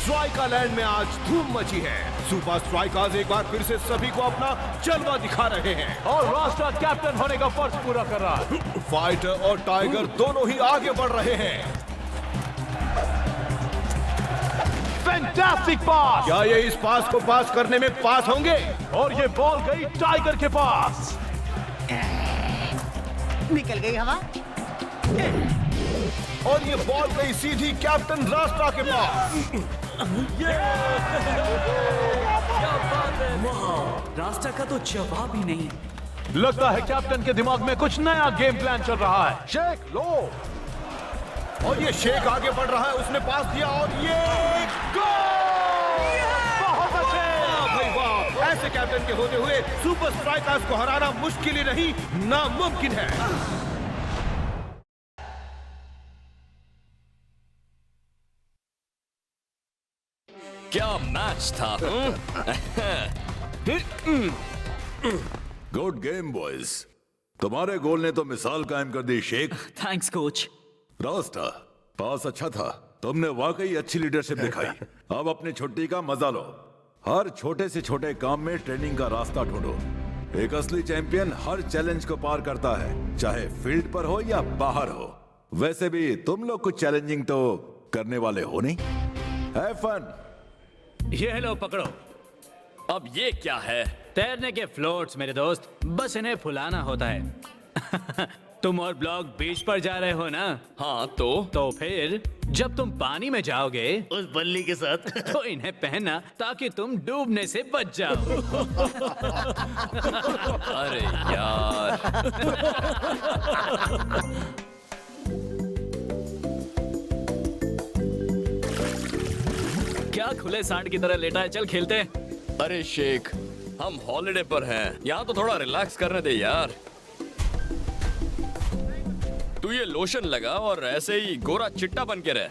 स्ट्राइका land में आज धूम मची है। सुपर स्ट्राइकर्स एक बार फिर से सभी को अपना जलवा दिखा रहे हैं और रास्ता कैप्टन होने का फर्ज पूरा कर रहा है। फाइटर और टाइगर दोनों ही आगे बढ़ रहे हैं। फैंटास्टिक पास। क्या ये इस पास को पास करने में पास होंगे? और ये बॉल गई टाइगर के पास। निकल गई हवा। और ये बॉल गई सीधी कैप्टन रास्ता के पास। रास्ता का तो जवाब ही नहीं। लगता है कैप्टन के दिमाग में कुछ नया गेम प्लान चल रहा है। शेक लो। और ये शेख आगे बढ़ रहा है, उसने पास दिया और ये गोल! बहुत अच्छे। भाई वाह! ऐसे कैप्टन के होते हुए सुपर स्ट्राइकर्स को हराना मुश्किल ही नहीं, नामुमकिन है। क्या मैच था। Good game boys. तुम्हारे गोल ने तो मिसाल कायम कर दी शेख। Thanks coach. रास्ता पास अच्छा था, तुमने वाकई अच्छी लीडरशिप दिखाई। अब अपनी छुट्टी का मजा लो। हर छोटे से छोटे काम में ट्रेनिंग का रास्ता ढूंढो। एक असली चैंपियन हर चैलेंज को पार करता है, चाहे फील्ड पर हो या बाहर हो। वैसे भी तुम लोग कुछ चैलेंजिंग तो करने वाले हो नहीं। Have fun. ये लो पकड़ो। अब ये क्या है? तैरने के फ्लोट्स मेरे दोस्त, बस इन्हें फुलाना होता है। तुम और ब्लॉक बीच पर जा रहे हो ना? हाँ तो फिर जब तुम पानी में जाओगे उस बल्ली के साथ तो इन्हें पहनना ताकि तुम डूबने से बच जाओ। अरे यार। क्या खुले सांड की तरह लेटा है? चल खेलते हैं। अरे शेख, हम हॉलिडे पर हैं, यहाँ तो थोड़ा रिलैक्स करने दे यार। तू ये लोशन लगा और ऐसे ही गोरा चिट्टा बन के रह।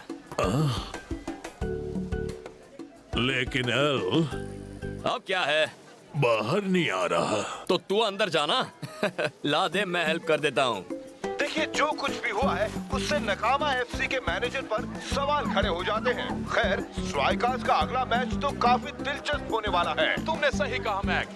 लेकिन एल अब क्या है? बाहर नहीं आ रहा। तो तू अंदर जाना। ला दे, मैं हेल्प कर देता हूँ। देखिए, जो कुछ भी हुआ है उससे नकामा एफसी के मैनेजर पर सवाल खड़े हो जाते हैं। खैर, स्ट्राइकर्स का अगला मैच तो काफी दिलचस्प होने वाला है। तुमने सही कहा मैक,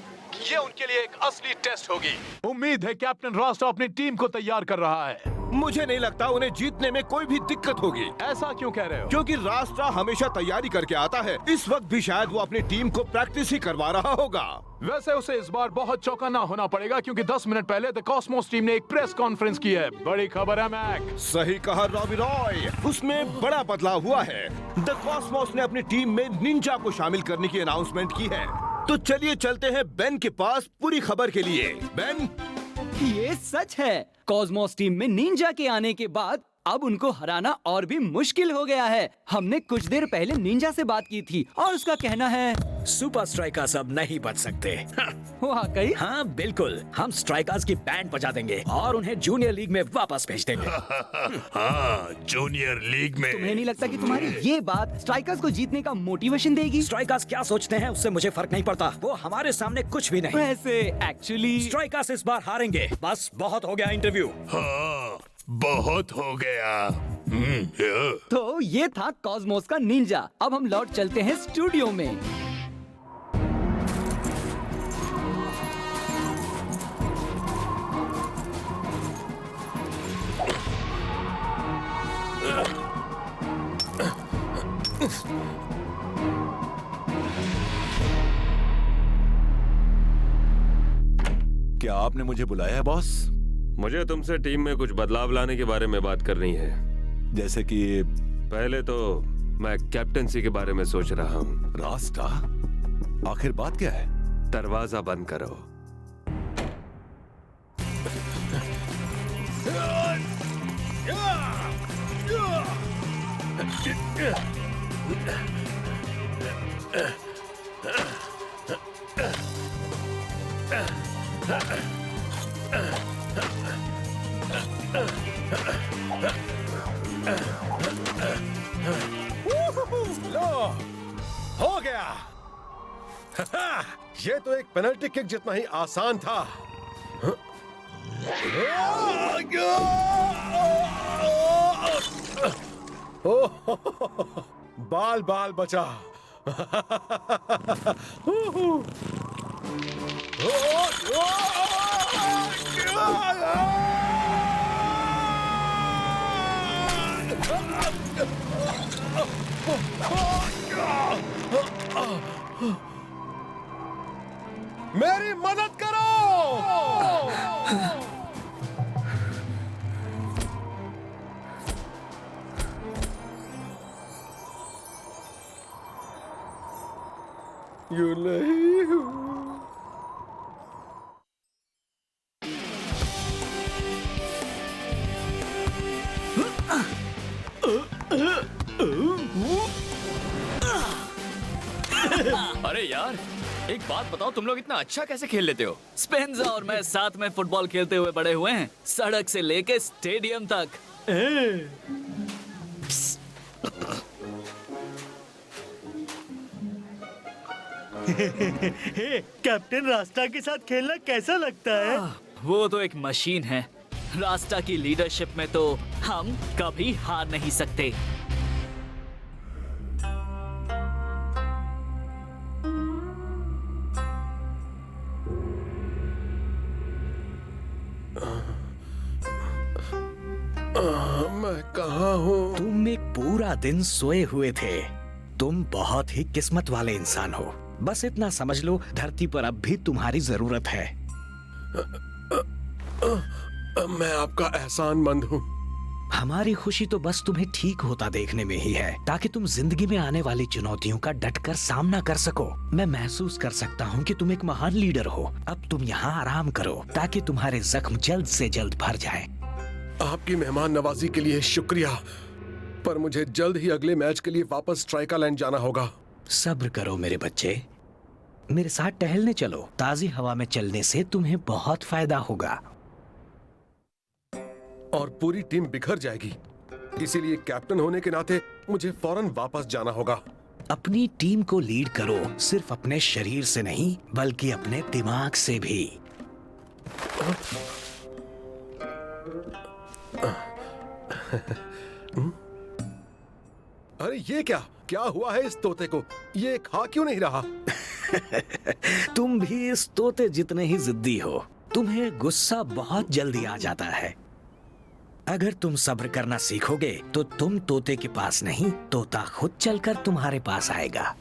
ये उनके लिए एक असली टेस्ट होगी। उम्मीद है कैप्टन रास्ता अपनी टीम को तैयार कर रहा है। मुझे नहीं लगता उन्हें जीतने में कोई भी दिक्कत होगी। ऐसा क्यों कह रहे हो? क्योंकि रास्ता हमेशा तैयारी करके आता है। इस वक्त भी शायद वो अपनी टीम को प्रैक्टिस ही करवा रहा होगा। वैसे उसे इस बार बहुत चौकन्ना होना पड़ेगा क्योंकि 10 मिनट पहले द कॉस्मोस टीम ने एक प्रेस कॉन्फ्रेंस की है। बड़ी खबर है मैक। सही कहा रॉबी रॉय, उसमें बड़ा बदलाव हुआ है। द कॉस्मोस ने अपनी टीम में निंजा को शामिल करने की अनाउंसमेंट की है। तो चलिए चलते हैं बेन के पास पूरी खबर के लिए। बेन, ये सच है। कॉस्मोस टीम में निंजा के आने के बाद अब उनको हराना और भी मुश्किल हो गया है। हमने कुछ देर पहले निंजा से बात की थी और उसका कहना है सुपर स्ट्राइकर्स अब नहीं बच सकते। वाकई? हाँ बिल्कुल, हम स्ट्राइकर्स की बैंड बजा देंगे और उन्हें जूनियर लीग में वापस भेज देंगे। हाँ, जूनियर लीग में। तुम्हें नहीं लगता कि तुम्हारी ये बात स्ट्राइकर्स को जीतने का मोटिवेशन देगी? स्ट्राइकर्स क्या सोचते हैं उससे मुझे फर्क नहीं पड़ता। वो हमारे सामने कुछ भी नहीं। वैसे एक्चुअली स्ट्राइकर्स इस बार हारेंगे। बस बहुत हो गया इंटरव्यू। हाँ, बहुत हो गया। तो ये था कॉस्मोस का निंजा। अब हम लौट चलते हैं स्टूडियो में। क्या आपने मुझे बुलाया है बॉस? मुझे तुमसे टीम में कुछ बदलाव लाने के बारे में बात करनी है। जैसे कि? पहले तो मैं कैप्टनसी के बारे में सोच रहा हूँ। रास्ता, आखिर बात क्या है? दरवाजा बंद करो। लो, हो गया। ये तो एक पेनल्टी किक जितना ही आसान था। बाल बाल बचा। मेरी मदद करो। यू नहीं हूँ। अरे यार, एक बात बताओ, तुम लोग इतना अच्छा कैसे खेल लेते हो? स्पेंजा और मैं साथ में फुटबॉल खेलते हुए बड़े हुए हैं, सड़क से लेके स्टेडियम तक। कैप्टन रास्ता के साथ खेलना कैसा लगता है? वो तो एक मशीन है। रास्ता की लीडरशिप में तो हम कभी हार नहीं सकते। मैं कहाँ हूँ? तुम एक पूरा दिन सोए हुए थे। तुम बहुत ही किस्मत वाले इंसान हो। बस इतना समझ लो, धरती पर अब भी तुम्हारी जरूरत है। मैं आपका एहसानमंद हूँ। हमारी खुशी तो बस तुम्हें ठीक होता देखने में ही है, ताकि तुम जिंदगी में आने वाली चुनौतियों का डटकर सामना कर सको। मैं महसूस कर सकता हूँ कि तुम एक महान लीडर हो। अब तुम यहाँ आराम करो, ताकि तुम्हारे जख्म जल्द से जल्द भर जाएं। आपकी मेहमान नवाजी के लिए शुक्रिया, पर मुझे जल्द ही अगले मैच के लिए वापस स्ट्राइकालैंड जाना होगा। सब्र करो मेरे बच्चे, मेरे साथ टहलने चलो। ताजी हवा में चलने से तुम्हें बहुत फायदा होगा। और पूरी टीम बिखर जाएगी, इसीलिए कैप्टन होने के नाते मुझे फौरन वापस जाना होगा। अपनी टीम को लीड करो, सिर्फ अपने शरीर से नहीं, बल्कि अपने दिमाग से भी। अरे ये क्या हुआ है इस तोते को? ये खा क्यों नहीं रहा? तुम भी इस तोते जितने ही जिद्दी हो। तुम्हें गुस्सा बहुत जल्दी आ जाता है। अगर तुम सब्र करना सीखोगे तो तुम तोते के पास नहीं, तोता खुद चलकर तुम्हारे पास आएगा।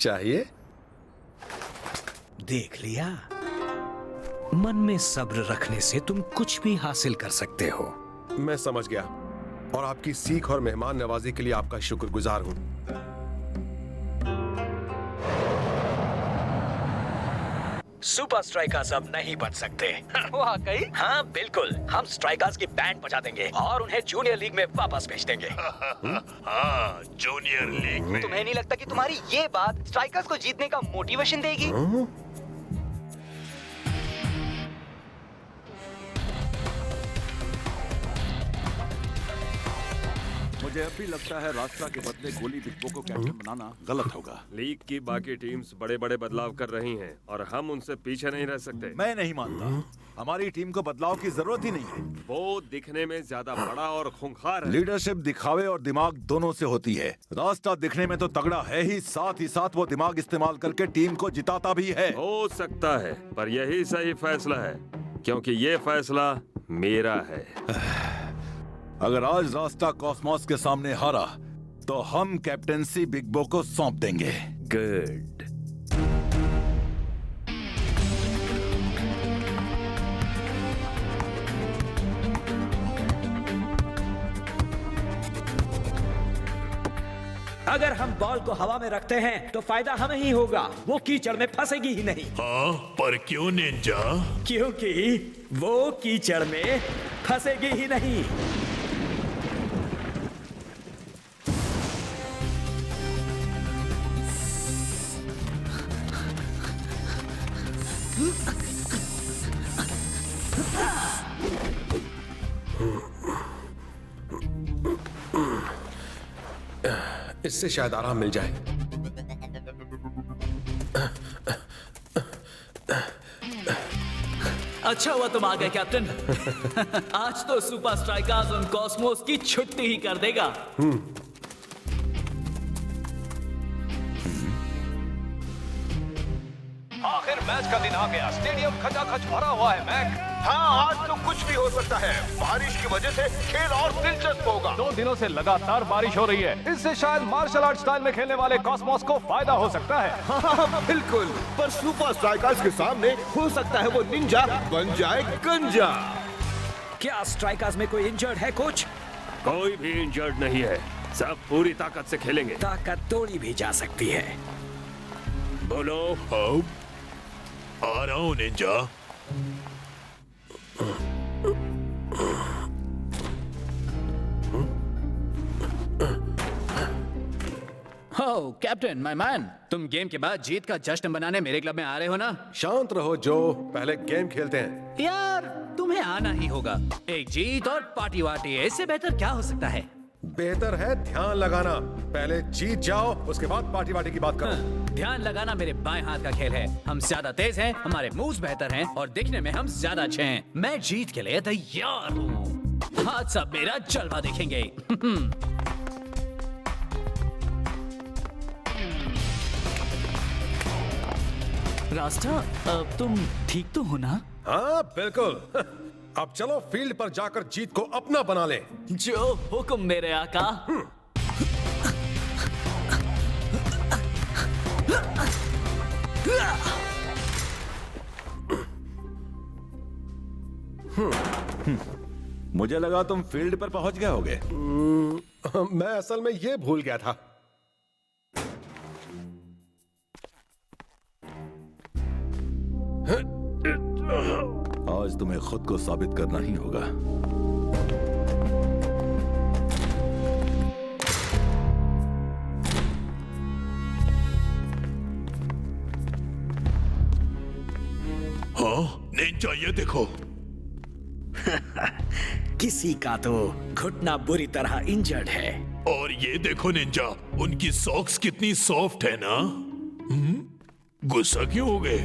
चाहिए? देख लिया, मन में सब्र रखने से तुम कुछ भी हासिल कर सकते हो। मैं समझ गया, और आपकी सीख और मेहमान नवाजी के लिए आपका शुक्रगुजार हूँ। सुपर स्ट्राइकर्स अब नहीं बन सकते। वाकई? हाँ बिल्कुल, हम स्ट्राइकर्स की बैंड बजा देंगे और उन्हें जूनियर लीग में वापस भेज देंगे। हाँ, जूनियर लीग में। तुम्हें नहीं लगता कि तुम्हारी ये बात स्ट्राइकर्स को जीतने का मोटिवेशन देगी? मुझे अब भी लगता है रास्ता के बदले गोली बिग्बो को कैप्टन बनाना गलत होगा। लीग की बाकी टीम्स बड़े बड़े बदलाव कर रही हैं और हम उनसे पीछे नहीं रह सकते। मैं नहीं मानता, हमारी टीम को बदलाव की जरूरत ही नहीं है। वो दिखने में ज्यादा बड़ा और खूंखार है। लीडरशिप दिखावे और दिमाग दोनों से होती है। रास्ता दिखने में तो तगड़ा है ही साथ वो दिमाग इस्तेमाल करके टीम को जिताता भी है। हो सकता है, पर यही सही फैसला है, क्योंकि ये फैसला मेरा है। अगर आज रास्ता कॉस्मोस के सामने हारा तो हम कैप्टेंसी बिग्बो को सौंप देंगे। गुड। अगर हम बॉल को हवा में रखते हैं तो फायदा हमें ही होगा, वो कीचड़ में फंसेगी ही नहीं। हाँ, पर क्यों निंजा? क्योंकि वो कीचड़ में फंसेगी ही नहीं। इससे शायद आराम मिल जाए। अच्छा हुआ तुम आ गए कैप्टन। आज तो सुपर स्ट्राइकर्स उन कॉस्मोस की छुट्टी ही कर देगा। आखिर मैच का दिन आ गया। स्टेडियम खचाखच भरा हुआ है मैक। हाँ, आज तो कुछ भी हो सकता है। बारिश की वजह से खेल और दिलचस्प होगा। 2 दिनों से लगातार बारिश हो रही है। इससे शायद मार्शल आर्ट स्टाइल में खेलने वाले कॉस्मोस को फायदा हो सकता है। हाँ, बिल्कुल। पर सुपर स्ट्राइकर्स के सामने हो सकता है वो निंजा बन जाए गंजा। क्या स्ट्राइकर्स में कोई इंजर्ड है कोच? कोई भी इंजर्ड नहीं है, सब पूरी ताकत से खेलेंगे। ताकत तोड़ी भी जा सकती है। बोलो। आ रहा हूँ निंजा। हो कैप्टन माय मैन, तुम गेम के बाद जीत का जश्न मनाने मेरे क्लब में आ रहे हो ना? शांत रहो जो, पहले गेम खेलते हैं। यार तुम्हें आना ही होगा। एक जीत और पार्टी वार्टी, इससे बेहतर क्या हो सकता है? बेहतर है ध्यान लगाना। पहले जीत जाओ, उसके बाद पार्टी वार्टी की बात करो। ध्यान लगाना मेरे बाएं हाथ का खेल है। हम ज्यादा तेज हैं, हमारे मूव्स बेहतर हैं और दिखने में हम ज्यादा अच्छे हैं। मैं जीत के लिए तैयार हूँ। हाथ सब मेरा जलवा देखेंगे। रास्ता, अब तुम ठीक तो हो ना? हाँ बिल्कुल। अब चलो फील्ड पर जाकर जीत को अपना बना ले। जो हुक्म मेरे आका। मुझे लगा तुम फील्ड पर पहुंच गए होगे। मैं असल में ये भूल गया था। आज तुम्हें खुद को साबित करना ही होगा। हाँ निंजा, ये देखो। किसी का तो घुटना बुरी तरह इंजर्ड है। और ये देखो निंजा, उनकी सॉक्स कितनी सॉफ्ट है ना। गुस्सा क्यों हो गए?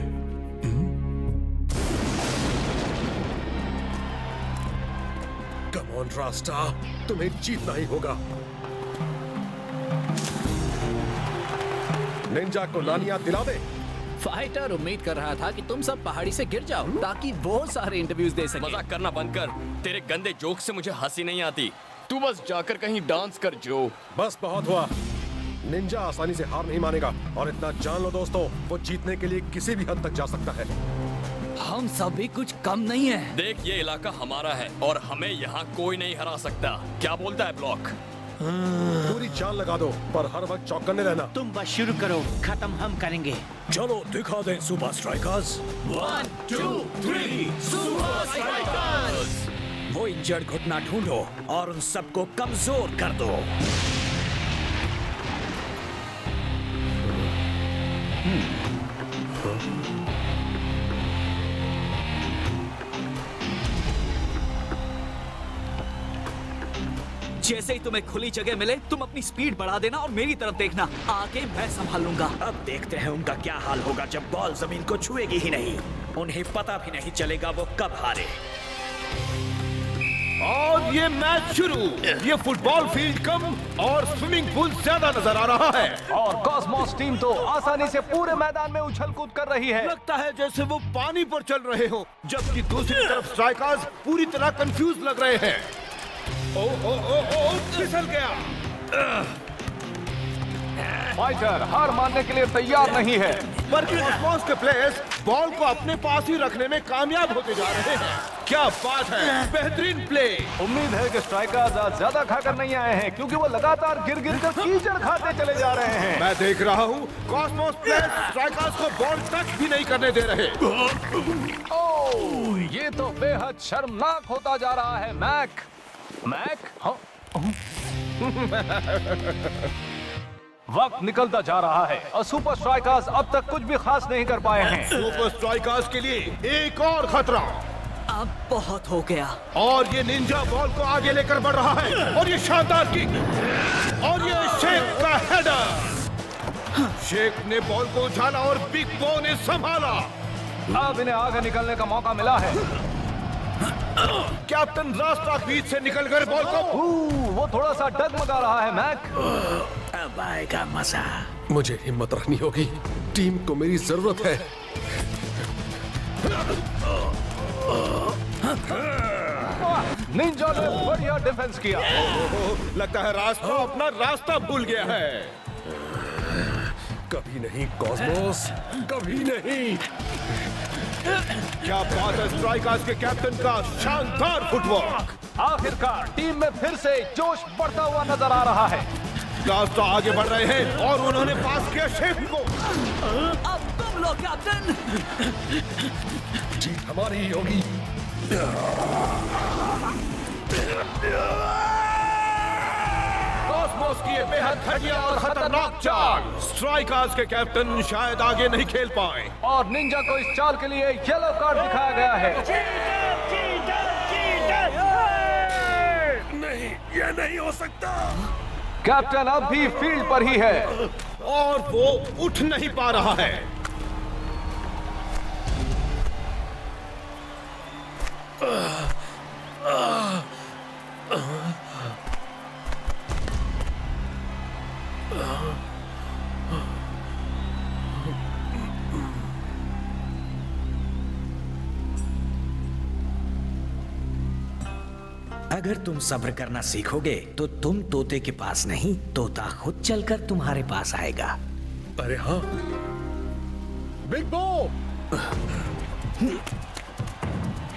कम ऑन रास्ता, तुम्हें जीतना ही होगा। निंजा को नानियां दिला दे। फाइटर उम्मीद कर रहा था कि तुम सब पहाड़ी से गिर जाओ ताकि वो सारे इंटरव्यूज दे सके। मजाक करना बंद कर। तेरे गंदे जोक से मुझे हंसी नहीं आती। तू बस जाकर कहीं डांस कर जो। बस बहुत हुआ। निंजा आसानी से हार नहीं मानेगा और इतना जान लो दोस्तों, वो जीतने के लिए किसी भी हद तक जा सकता है। हम सब भी कुछ कम नहीं है। देख, ये इलाका हमारा है और हमें यहाँ कोई नहीं हरा सकता। क्या बोलता है ब्लॉक? पूरी जान लगा दो, पर हर वक्त चौकन्ने रहना। तुम बस शुरू करो, खत्म हम करेंगे। चलो दिखा दें सुपर स्ट्राइकर्स। 1 2 3 super strikers. वो इंजर्ड घुटना ढूंढो और उन सबको कमजोर कर दो। जैसे ही तुम्हें खुली जगह मिले तुम अपनी स्पीड बढ़ा देना और मेरी तरफ देखना। आगे मैं संभाल लूंगा। अब देखते हैं उनका क्या हाल होगा जब बॉल जमीन को छुएगी ही नहीं। उन्हें पता भी नहीं चलेगा वो कब हारे। और ये मैच शुरू। ये फुटबॉल फील्ड कम और स्विमिंग पूल ज्यादा नजर आ रहा है। और कॉस्मोस टीम तो आसानी से पूरे मैदान में उछल कूद कर रही है। लगता है जैसे वो पानी पर चल रहे हो, जबकि दूसरी तरफ स्ट्राइकर्स पूरी तरह कंफ्यूज लग रहे हैं। ओ ओ ओ ओ, फिसल गया। फाइटर हार मानने के लिए तैयार नहीं है। पर कॉस्मोस के प्लेयर्स बॉल को अपने पास ही रखने में कामयाब होते जा रहे हैं। क्या बात है, बेहतरीन प्ले। उम्मीद है कि स्ट्राइकर्स आज ज्यादा खाकर नहीं आए हैं, क्योंकि वो लगातार गिर गिर कर कीचड़ खाते चले जा रहे हैं। मैं देख रहा हूँ कॉस्मोस प्लेयर्स स्ट्राइकर्स को बॉल टच भी नहीं करने दे रहे। ओह, ये तो बेहद शर्मनाक होता जा रहा है। मैक हाँ? वक्त निकलता जा रहा है और सुपर स्ट्राइकर्स अब तक कुछ भी खास नहीं कर पाए हैं। सुपर स्ट्राइकर्स के लिए एक और खतरा। अब बहुत हो गया। और ये निंजा बॉल को आगे लेकर बढ़ रहा है और ये शानदार किक और ये शेख का हेडर। शेख ने बॉल को उछाला और बिग बो ने संभाला। अब इन्हें आगे निकलने का मौका मिला है। कैप्टन रास्ता बीच से निकलकर बॉल को वो थोड़ा सा डगमगा रहा है मैक। अब आएगा मजा। मुझे हिम्मत रखनी होगी, टीम को मेरी जरूरत है। निंजा ने बढ़िया डिफेंस किया। लगता है रास्ता अपना रास्ता भूल गया है। कभी नहीं कॉस्मोस, कभी नहीं। क्या बात है स्ट्राइकर्स के कैप्टन का शानदार फुटवर्क। आखिरकार टीम में फिर से जोश बढ़ता हुआ नजर आ रहा है। रास्ता आगे बढ़ रहे हैं और उन्होंने पास किया शेफी को। अब तुम लोग कैप्टन। जीत हमारी ही होगी। कॉस्मोस की ये बेहद घटिया और खतरनाक चाल। स्ट्राइकर्स के कैप्टन शायद आगे नहीं खेल पाए और निंजा को इस चाल के लिए येलो कार्ड दिखाया गया है। नहीं, ये नहीं हो सकता। कैप्टन अब भी फील्ड पर ही है और वो उठ नहीं पा रहा है। अगर तुम सब्र करना सीखोगे तो तुम तोते के पास नहीं, तोता खुद चलकर तुम्हारे पास आएगा। अरे हाँ, बिग बो,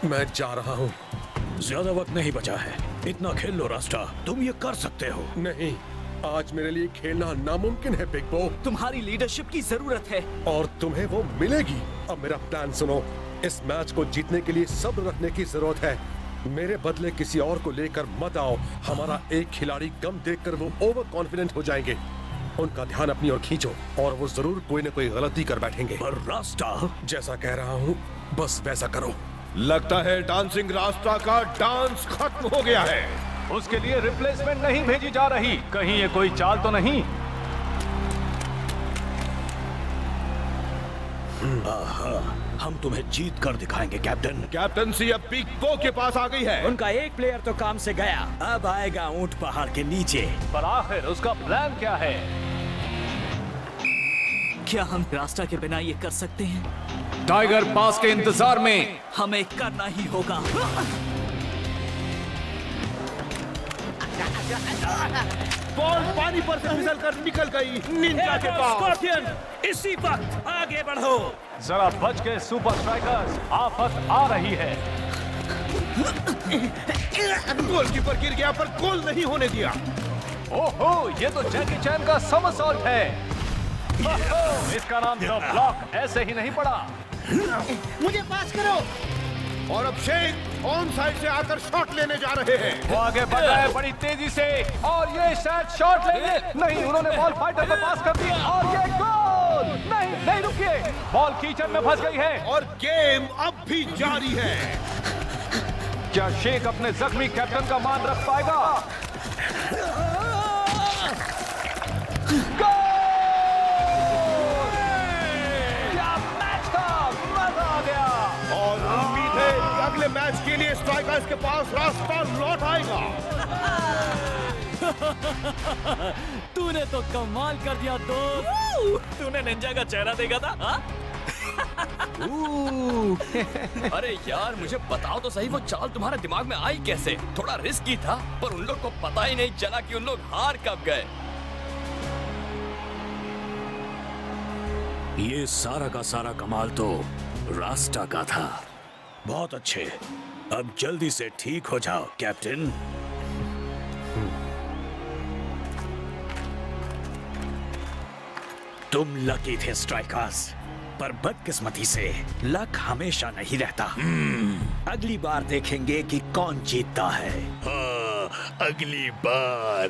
मैं जा रहा हूँ। ज्यादा वक्त नहीं बचा है, इतना खेल लो रास्ता, तुम ये कर सकते हो। नहीं, आज मेरे लिए खेलना नामुमकिन है बिग बो। तुम्हारी लीडरशिप की जरूरत है और तुम्हें वो मिलेगी। अब मेरा प्लान सुनो, इस मैच को जीतने के लिए सब्र रखने की जरूरत है। मेरे बदले किसी और को लेकर मत आओ। हमारा एक खिलाड़ी कम देखकर वो ओवर कॉन्फिडेंट हो जाएंगे। उनका ध्यान अपनी ओर खींचो और वो जरूर कोई न कोई गलती कर बैठेंगे। पर रास्ता, जैसा कह रहा हूँ बस वैसा करो। लगता है डांसिंग रास्ता का डांस खत्म हो गया है। उसके लिए रिप्लेसमेंट नहीं भेजी जा रही। कहीं ये कोई चाल तो नहीं? हम तुम्हें जीत कर दिखाएंगे कैप्टन। कैप्टनसी अब बिग बो के पास आ गई है। उनका एक प्लेयर तो काम से गया, अब आएगा ऊंट पहाड़ के नीचे। पर आखिर उसका प्लान क्या है? क्या हम रास्ता के बिना ये कर सकते हैं? टाइगर पास के इंतजार में हमें करना ही होगा। बॉल पानी पर से फिसलकर निकल गई निंजा के पास। इसी वक्त आगे बढ़ो। जरा बच के सुपर स्ट्राइकर्स, आफत आ रही है। गोलकीपर गिर गया पर गोल नहीं होने दिया। ओहो, ये तो जैकी चैन का समरसॉल्ट है। ओहो, इसका नाम तो ब्लॉक ऐसे ही नहीं पड़ा। मुझे पास करो। और अब शेख ऑन साइड से आकर शॉट लेने जा रहे हैं। वो आगे बढ़ रहा है बड़ी तेजी से और ये शायद शॉट लेंगे। नहीं, उन्होंने बॉल फाइटर को पास कर दी और ये गोल। नहीं नहीं, रुकिए, बॉल कीचड़ में फंस गई है और गेम अब भी जारी है। क्या शेख अपने जख्मी कैप्टन का मान रख पाएगा? क्या मैच था, मजा आ गया। और उम्मीद है कि अगले मैच के लिए स्ट्राइकर्स के पास रास्ता लौट आएगा। तूने तो कमाल कर दिया दोस्त। तूने निंजा का चेहरा देखा था? हाँ? अरे यार, मुझे बताओ तो सही, वो चाल तुम्हारे दिमाग में आई कैसे? थोड़ा रिस्की था, पर उन लोग को पता ही नहीं चला कि उन लोग हार कब गए। ये सारा का सारा कमाल तो रास्ता का था। बहुत अच्छे, अब जल्दी से ठीक हो जाओ कैप्टन। तुम लकी थे स्ट्राइकर्स, पर बदकिस्मती से लक हमेशा नहीं रहता। अगली बार देखेंगे कि कौन जीतता है। हाँ, अगली बार।